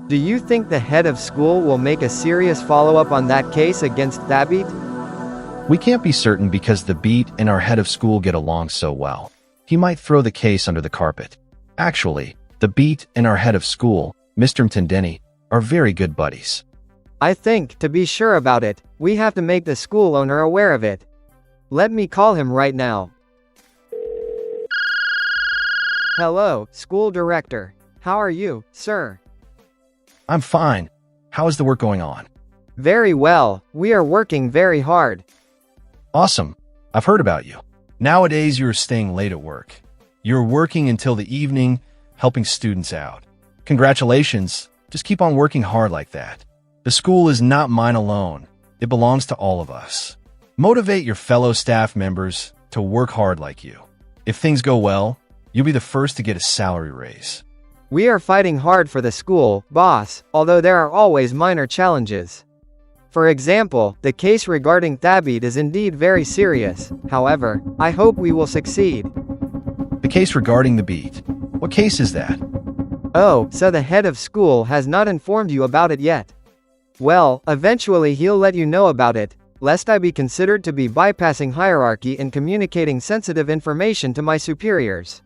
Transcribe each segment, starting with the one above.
Do you think the head of school will make a serious follow-up on that case against Thabit? We can't be certain because the beat and our head of school get along so well. He might throw the case under the carpet. Actually, the beat and our head of school, Mr. Mtendeni, are very good buddies. I think, to be sure about it, we have to make the school owner aware of it. Let me call him right now. Hello, school director. How are you, sir? I'm fine. How is the work going on? Very well. We are working very hard. Awesome. I've heard about you. Nowadays, you're staying late at work. You're working until the evening, helping students out. Congratulations. Just keep on working hard like that. The school is not mine alone. It belongs to all of us. Motivate your fellow staff members to work hard like you. If things go well, you'll be the first to get a salary raise. We are fighting hard for the school, boss, although there are always minor challenges. For example, the case regarding Thabit is indeed very serious. However, I hope we will succeed. The case regarding the beat. What case is that? Oh, so the head of school has not informed you about it yet. Well, eventually he'll let you know about it, lest I be considered to be bypassing hierarchy and communicating sensitive information to my superiors.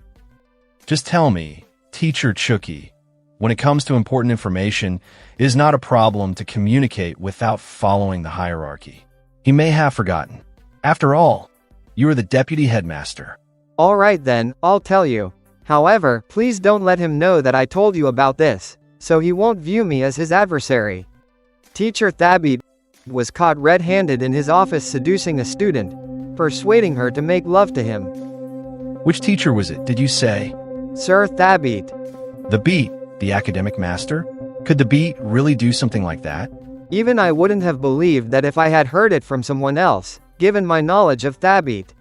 Just tell me, Teacher Chucky, when it comes to important information, it is not a problem to communicate without following the hierarchy. He may have forgotten. After all, you are the deputy headmaster. All right then, I'll tell you. However, please don't let him know that I told you about this, so he won't view me as his adversary. Teacher Thabit was caught red-handed in his office seducing a student, persuading her to make love to him. Which teacher was it, did you say? Sir Thabit. The beat, the academic master? Could the beat really do something like that? Even I wouldn't have believed that if I had heard it from someone else, given my knowledge of Thabit.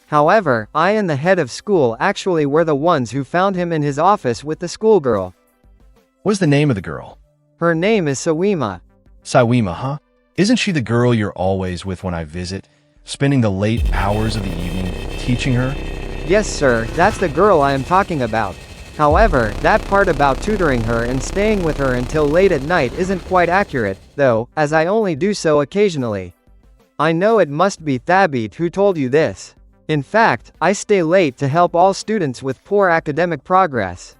However, I and the head of school actually were the ones who found him in his office with the schoolgirl. What's the name of the girl? Her name is Sawima. Sawima, huh? Isn't she the girl you're always with when I visit, spending the late hours of the evening teaching her? Yes sir, that's the girl I am talking about. However, that part about tutoring her and staying with her until late at night isn't quite accurate, though, as I only do so occasionally. I know it must be Thabit who told you this. In fact, I stay late to help all students with poor academic progress.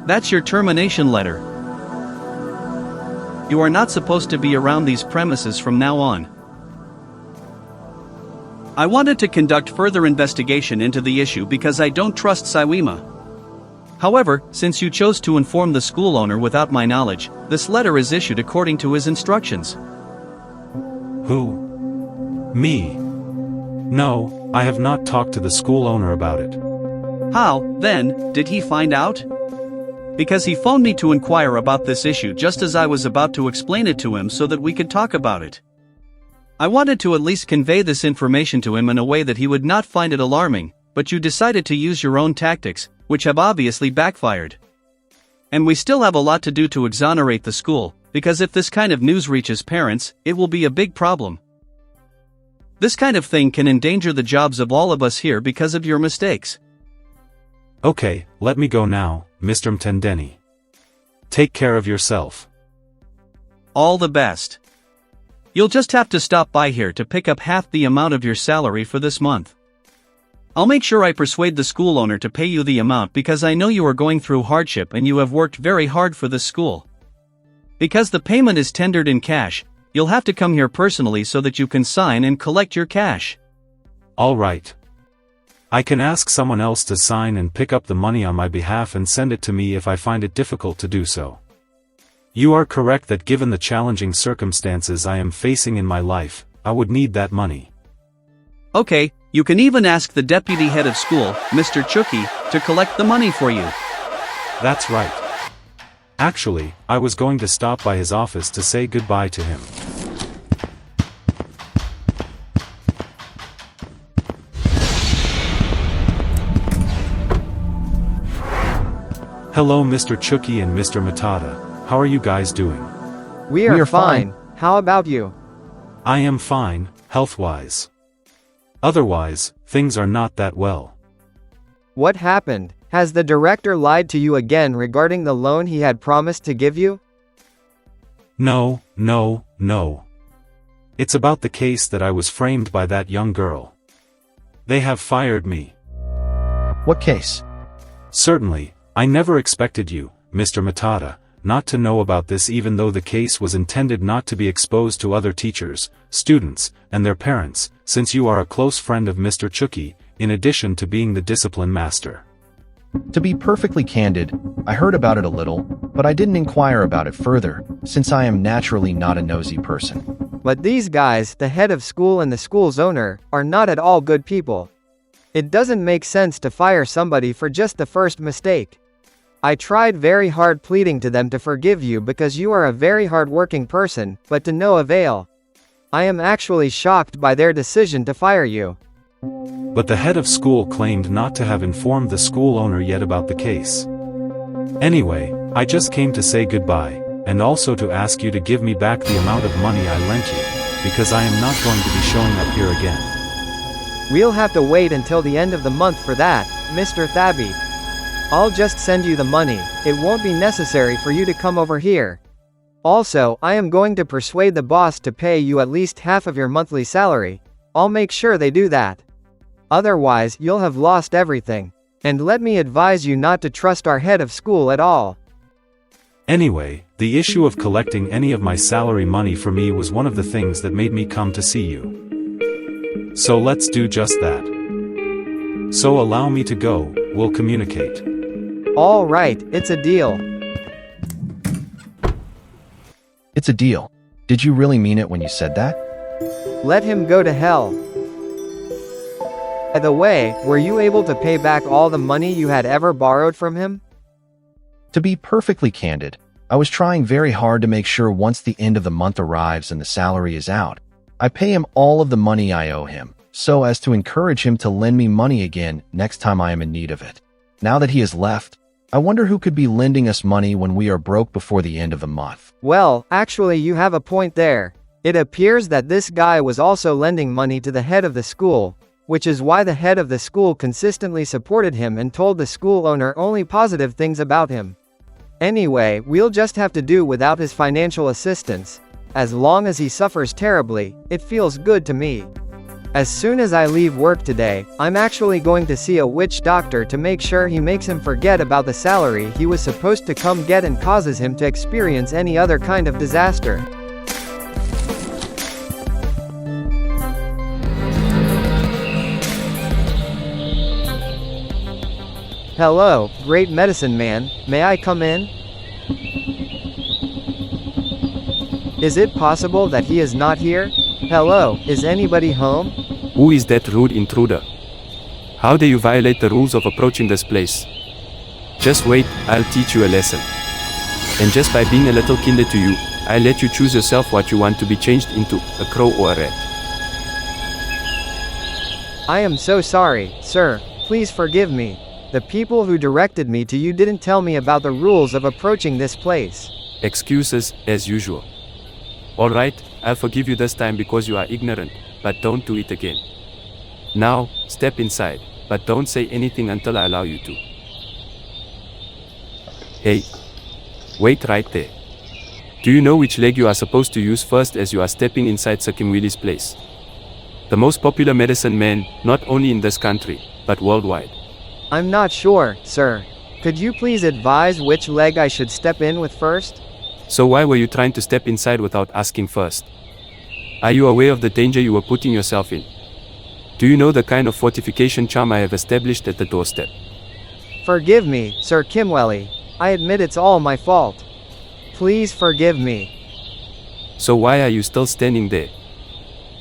That's your termination letter. You are not supposed to be around these premises from now on. I wanted to conduct further investigation into the issue because I don't trust Sawima. However, since you chose to inform the school owner without my knowledge, this letter is issued according to his instructions. Who? Me? No, I have not talked to the school owner about it. How, then, did he find out? Because he phoned me to inquire about this issue just as I was about to explain it to him so that we could talk about it. I wanted to at least convey this information to him in a way that he would not find it alarming, but you decided to use your own tactics, which have obviously backfired. And we still have a lot to do to exonerate the school, because if this kind of news reaches parents, it will be a big problem. This kind of thing can endanger the jobs of all of us here because of your mistakes. Okay, let me go now, Mr. Mtendeni. Take care of yourself. All the best. You'll just have to stop by here to pick up half the amount of your salary for this month. I'll make sure I persuade the school owner to pay you the amount because I know you are going through hardship and you have worked very hard for this school. Because the payment is tendered in cash, you'll have to come here personally so that you can sign and collect your cash. All right. I can ask someone else to sign and pick up the money on my behalf and send it to me if I find it difficult to do so. You are correct that given the challenging circumstances I am facing in my life, I would need that money. Okay, you can even ask the deputy head of school, Mr. Chucky, to collect the money for you. That's right. Actually, I was going to stop by his office to say goodbye to him. Hello Mr. Chucky and Mr. Matata, how are you guys doing? We are fine. How about you? I am fine, health-wise. Otherwise, things are not that well. What happened? Has the director lied to you again regarding the loan he had promised to give you? No. It's about the case that I was framed by that young girl. They have fired me. What case? Certainly, I never expected you, Mr. Matata, not to know about this, even though the case was intended not to be exposed to other teachers, students, and their parents, since you are a close friend of Mr. Chuki, in addition to being the discipline master. To be perfectly candid, I heard about it a little, but I didn't inquire about it further, since I am naturally not a nosy person. But these guys, the head of school and the school's owner, are not at all good people. It doesn't make sense to fire somebody for just the first mistake. I tried very hard pleading to them to forgive you because you are a very hard-working person, but to no avail. I am actually shocked by their decision to fire you. But the head of school claimed not to have informed the school owner yet about the case. Anyway, I just came to say goodbye, and also to ask you to give me back the amount of money I lent you, because I am not going to be showing up here again. We'll have to wait until the end of the month for that, Mr. Thabby. I'll just send you the money, it won't be necessary for you to come over here. Also, I am going to persuade the boss to pay you at least half of your monthly salary. I'll make sure they do that. Otherwise, you'll have lost everything. And let me advise you not to trust our head of school at all. Anyway, the issue of collecting any of my salary money for me was one of the things that made me come to see you. So let's do just that. So allow me to go, we'll communicate. All right, it's a deal. It's a deal. Did you really mean it when you said that? Let him go to hell. By the way, were you able to pay back all the money you had ever borrowed from him? To be perfectly candid, I was trying very hard to make sure once the end of the month arrives and the salary is out, I pay him all of the money I owe him, so as to encourage him to lend me money again next time I am in need of it. Now that he has left, I wonder who could be lending us money when we are broke before the end of the month. Well, actually you have a point there. It appears that this guy was also lending money to the head of the school, which is why the head of the school consistently supported him and told the school owner only positive things about him. Anyway, we'll just have to do without his financial assistance. As long as he suffers terribly, it feels good to me. As soon as I leave work today, I'm actually going to see a witch doctor to make sure he makes him forget about the salary he was supposed to come get and causes him to experience any other kind of disaster. Hello, great medicine man, may I come in? Is it possible that he is not here? Hello, is anybody home? Who is that rude intruder? How dare you violate the rules of approaching this place? Just wait, I'll teach you a lesson. And just by being a little kinder to you, I'll let you choose yourself what you want to be changed into, a crow or a rat. I am so sorry, sir, please forgive me. The people who directed me to you didn't tell me about the rules of approaching this place. Excuses, as usual. Alright, I'll forgive you this time because you are ignorant, but don't do it again. Now, step inside, but don't say anything until I allow you to. Hey, wait right there. Do you know which leg you are supposed to use first as you are stepping inside Sir Kimwili's place? The most popular medicine man, not only in this country, but worldwide. I'm not sure, sir. Could you please advise which leg I should step in with first? So why were you trying to step inside without asking first? Are you aware of the danger you were putting yourself in? Do you know the kind of fortification charm I have established at the doorstep? Forgive me, Sir Kimweli. I admit it's all my fault. Please forgive me. So why are you still standing there?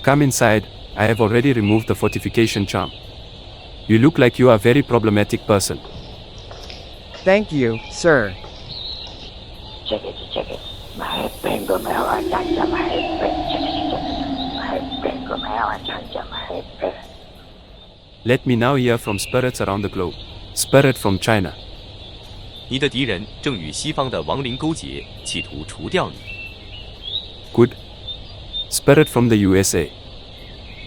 Come inside, I have already removed the fortification charm. You look like you are a very problematic person. Thank you, sir. Let me now hear from spirits around the globe. Spirit from China. 你的敌人正与西方的亡灵勾结，企图除掉你。 Good. Spirit from the USA.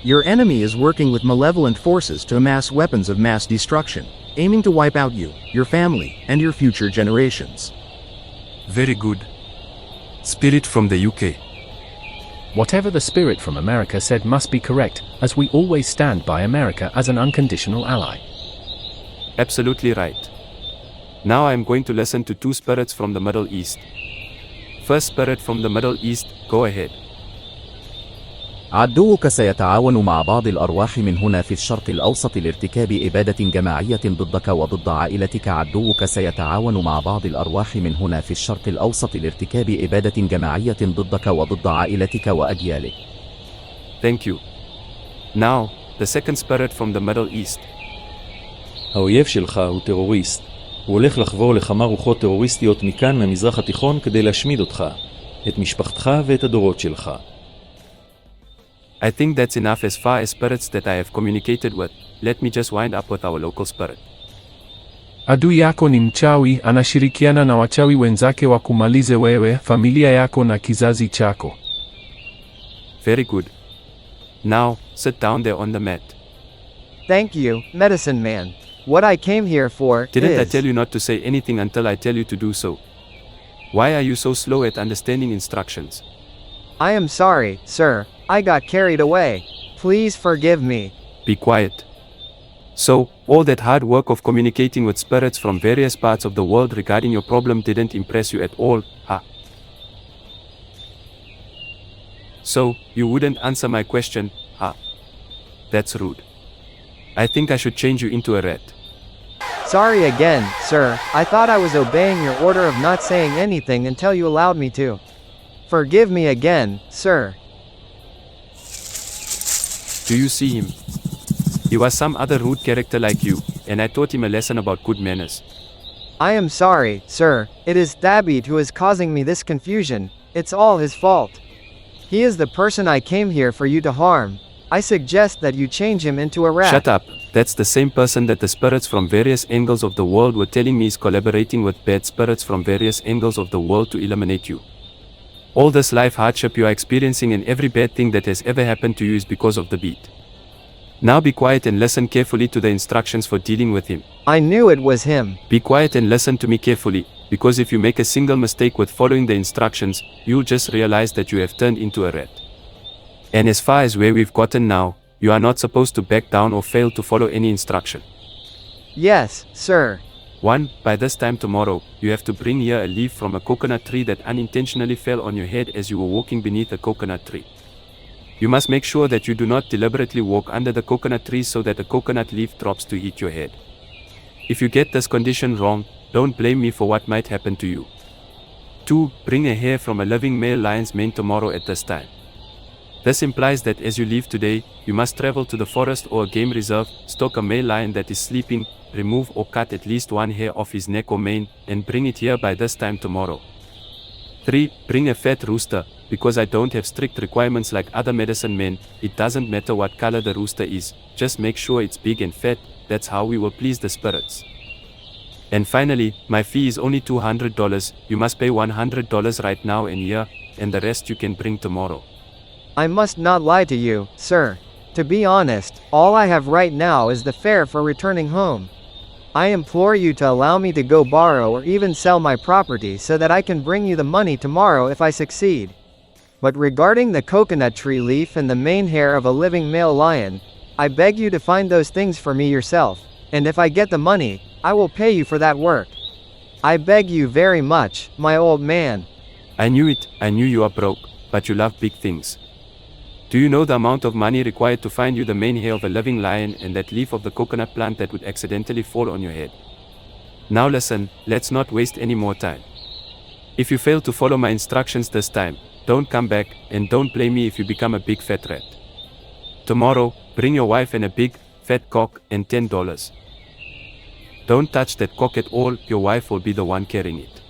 Your enemy is working with malevolent forces to amass weapons of mass destruction, aiming to wipe out you, your family, and your future generations. Very good. Spirit from the UK. Whatever the spirit from America said must be correct, as we always stand by America as an unconditional ally. Absolutely right. Now I am going to listen to two spirits from the Middle East. First spirit from the Middle East, go ahead. عدوك سيتعاون مع بعض الأرواح من هنا في الشرق الأوسط لارتكاب إبادة جماعية ضدك وضد عائلتك. عدوك سيتعاون مع بعض الأرواح من هنا في الشرق الأوسط لارتكاب إبادة جماعية ضدك وضد عائلتك وأجيالك. Thank you. Now, the second spirit from the Middle East. האויב שלך הוא טרוריסט. הוא הולך לחבור לכמה רוחות טרוריסטיות מכאן מהמזרח התיכון כדי להשמיד אותך, את משפחתך ואת הדורות שלך. I think that's enough as far as spirits that I have communicated with. Let me just wind up with our local spirit. Adui yako ni mchawi, anashirikiana na wachawi wenzake wa kumalize wewe, familia yako na kizazi chako. Very good. Now, sit down there on the mat. Thank you, medicine man. What I came here for Didn't I is... tell you not to say anything until I tell you to do so? Why are you so slow at understanding instructions? I am sorry, sir. I got carried away. Please forgive me. Be quiet. So, all that hard work of communicating with spirits from various parts of the world regarding your problem didn't impress you at all, huh? So, you wouldn't answer my question, huh? That's rude. I think I should change you into a rat. Sorry again, sir. I thought I was obeying your order of not saying anything until you allowed me to. Forgive me again, sir. Do you see him? He was some other rude character like you, and I taught him a lesson about good manners. I am sorry, sir. It is Thabit who is causing me this confusion. It's all his fault. He is the person I came here for you to harm. I suggest that you change him into a rat. Shut up. That's the same person that the spirits from various angles of the world were telling me is collaborating with bad spirits from various angles of the world to eliminate you. All this life hardship you are experiencing and every bad thing that has ever happened to you is because of the beat. Now be quiet and listen carefully to the instructions for dealing with him. I knew it was him. Be quiet and listen to me carefully, because if you make a single mistake with following the instructions, you'll just realize that you have turned into a rat. And as far as where we've gotten now, you are not supposed to back down or fail to follow any instruction. Yes, sir. 1. By this time tomorrow, you have to bring here a leaf from a coconut tree that unintentionally fell on your head as you were walking beneath a coconut tree. You must make sure that you do not deliberately walk under the coconut tree so that a coconut leaf drops to hit your head. If you get this condition wrong, don't blame me for what might happen to you. 2. Bring a hair from a living male lion's mane tomorrow at this time. This implies that as you leave today, you must travel to the forest or a game reserve, stalk a male lion that is sleeping, remove or cut at least one hair off his neck or mane, and bring it here by this time tomorrow. 3. Bring a fat rooster. Because I don't have strict requirements like other medicine men, it doesn't matter what color the rooster is, just make sure it's big and fat, that's how we will please the spirits. And finally, my fee is only $200, you must pay $100 right now and here, and the rest you can bring tomorrow. I must not lie to you, sir. To be honest, all I have right now is the fare for returning home. I implore you to allow me to go borrow or even sell my property so that I can bring you the money tomorrow if I succeed. But regarding the coconut tree leaf and the mane hair of a living male lion, I beg you to find those things for me yourself, and if I get the money, I will pay you for that work. I beg you very much, my old man. I knew it, I knew you are broke, but you love big things. Do you know the amount of money required to find you the mane hair of a living lion and that leaf of the coconut plant that would accidentally fall on your head? Now listen, let's not waste any more time. If you fail to follow my instructions this time, don't come back, and don't blame me if you become a big fat rat. Tomorrow, bring your wife and a big, fat cock and $10. Don't touch that cock at all, your wife will be the one carrying it.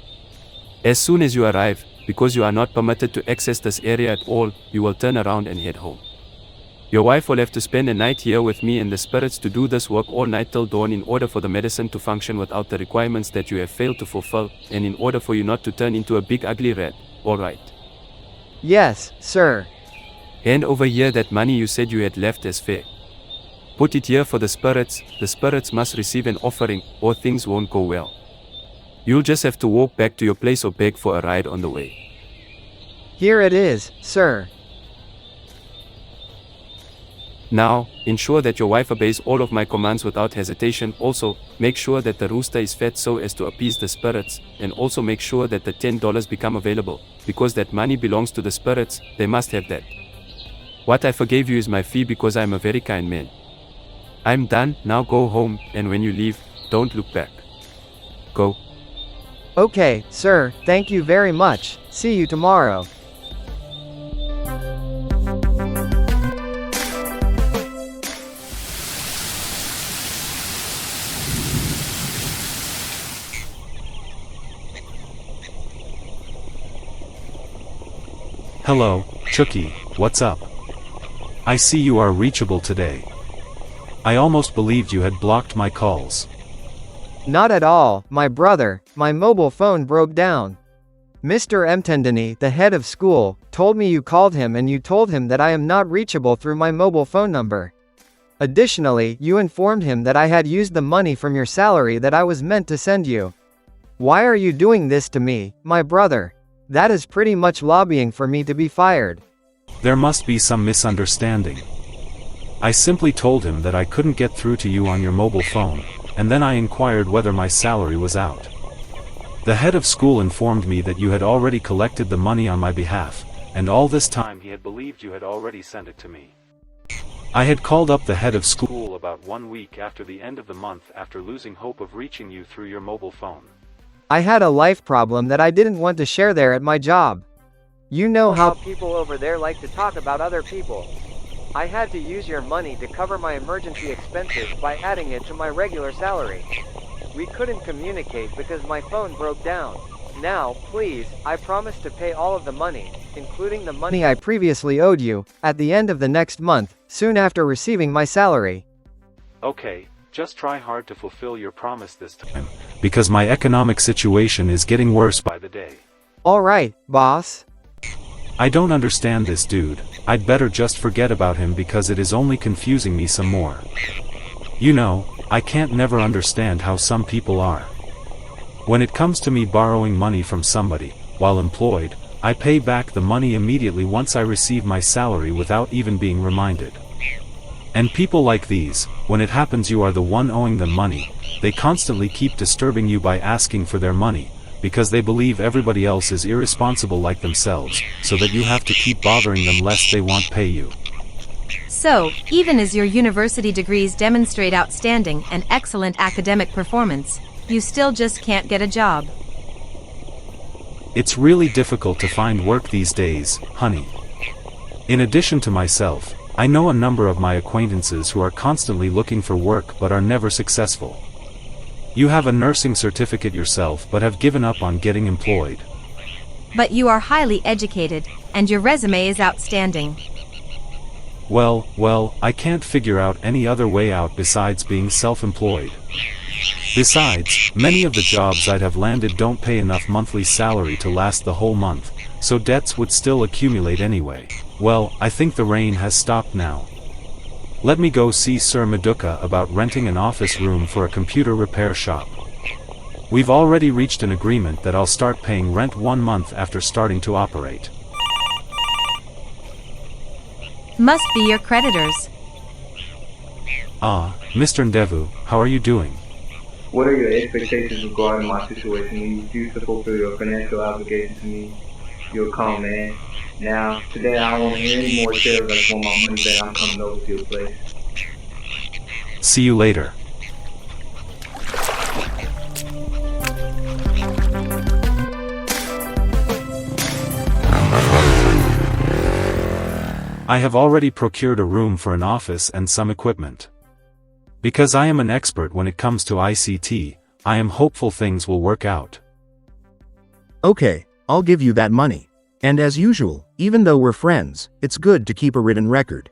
As soon as you arrive, because you are not permitted to access this area at all, you will turn around and head home. Your wife will have to spend a night here with me and the spirits to do this work all night till dawn in order for the medicine to function without the requirements that you have failed to fulfill, and in order for you not to turn into a big ugly rat, alright? Yes, sir. Hand over here that money you said you had left as fare. Put it here for the spirits must receive an offering, or things won't go well. You'll just have to walk back to your place or beg for a ride on the way. Here it is, sir. Now, ensure that your wife obeys all of my commands without hesitation. Also, make sure that the rooster is fed so as to appease the spirits, and also make sure that the $10 become available, because that money belongs to the spirits, they must have that. What I forgave you is my fee because I am a very kind man. I'm done, now go home, and when you leave, don't look back. Go. Okay, sir, thank you very much. See you tomorrow. Hello, Chucky, what's up? I see you are reachable today. I almost believed you had blocked my calls. Not at all, my brother, my mobile phone broke down. Mr. Mtendani, the head of school, told me you called him and you told him that I am not reachable through my mobile phone number. Additionally, you informed him that I had used the money from your salary that I was meant to send you. Why are you doing this to me, my brother? That is pretty much lobbying for me to be fired. There must be some misunderstanding. I simply told him that I couldn't get through to you on your mobile phone, and then I inquired whether my salary was out. The head of school informed me that you had already collected the money on my behalf, and all this time he had believed you had already sent it to me. I had called up the head of school about 1 week after the end of the month after losing hope of reaching you through your mobile phone. I had a life problem that I didn't want to share there at my job. You know how people over there like to talk about other people. I had to use your money to cover my emergency expenses by adding it to my regular salary. We couldn't communicate because my phone broke down. Now, please, I promise to pay all of the money, including the money I previously owed you, at the end of the next month, soon after receiving my salary. Okay, just try hard to fulfill your promise this time, because my economic situation is getting worse by the day. Alright, boss. I don't understand this dude. I'd better just forget about him because it is only confusing me some more. You know, I can't never understand how some people are. When it comes to me borrowing money from somebody, while employed, I pay back the money immediately once I receive my salary without even being reminded. And people like these, when it happens you are the one owing them money, they constantly keep disturbing you by asking for their money, because they believe everybody else is irresponsible like themselves, so that you have to keep bothering them lest they won't pay you. So, even as your university degrees demonstrate outstanding and excellent academic performance, you still just can't get a job. It's really difficult to find work these days, honey. In addition to myself, I know a number of my acquaintances who are constantly looking for work but are never successful. You have a nursing certificate yourself but have given up on getting employed. But you are highly educated, and your resume is outstanding. Well, I can't figure out any other way out besides being self-employed. Besides, many of the jobs I'd have landed don't pay enough monthly salary to last the whole month, so debts would still accumulate anyway. Well, I think the rain has stopped now. Let me go see Sir Maduka about renting an office room for a computer repair shop. We've already reached an agreement that I'll start paying rent 1 month after starting to operate. Must be your creditors. Ah, Mr. Ndevu, how are you doing? What are your expectations regarding my situation? When you refuse to fulfill your financial obligations to me, you're a calm man. Now, today I don't want to hear any more tales. I just want my money back. I'm coming over to your place. See you later. I have already procured a room for an office and some equipment. Because I am an expert when it comes to ICT, I am hopeful things will work out. Okay, I'll give you that money. And as usual, even though we're friends, it's good to keep a written record.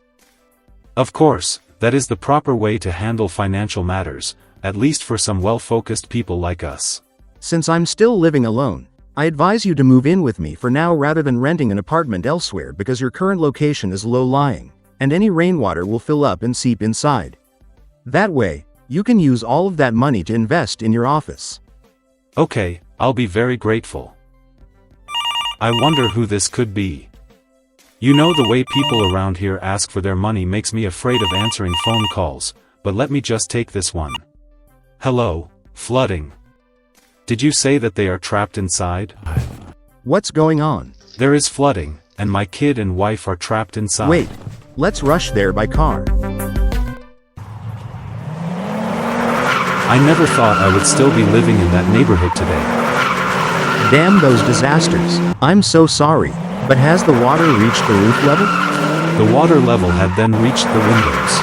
Of course, that is the proper way to handle financial matters, at least for some well-focused people like us. Since I'm still living alone, I advise you to move in with me for now rather than renting an apartment elsewhere because your current location is low-lying, and any rainwater will fill up and seep inside. That way, you can use all of that money to invest in your office. Okay, I'll be very grateful. I wonder who this could be. You know, the way people around here ask for their money makes me afraid of answering phone calls, but let me just take this one. Hello, flooding. Did you say that they are trapped inside? What's going on? There is flooding, and my kid and wife are trapped inside. Wait, let's rush there by car. I never thought I would still be living in that neighborhood today. Damn those disasters. I'm so sorry, but has the water reached the roof level? The water level had then reached the windows.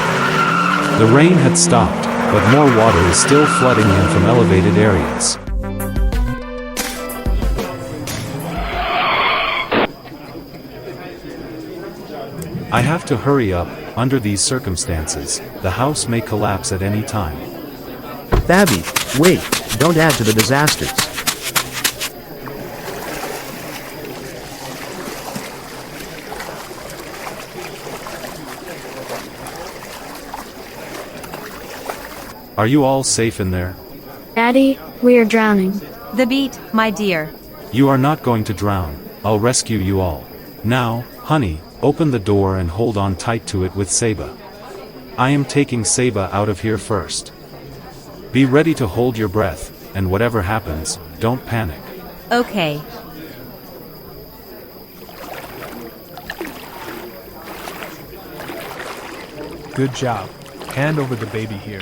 The rain had stopped, but more water is still flooding in from elevated areas. I have to hurry up. Under these circumstances, the house may collapse at any time. Thabby, wait, don't add to the disasters. Are you all safe in there? Daddy, we are drowning. The beat, my dear. You are not going to drown. I'll rescue you all. Now, honey, open the door and hold on tight to it with Seba. I am taking Seba out of here first. Be ready to hold your breath, and whatever happens, don't panic. Okay. Good job. Hand over the baby here.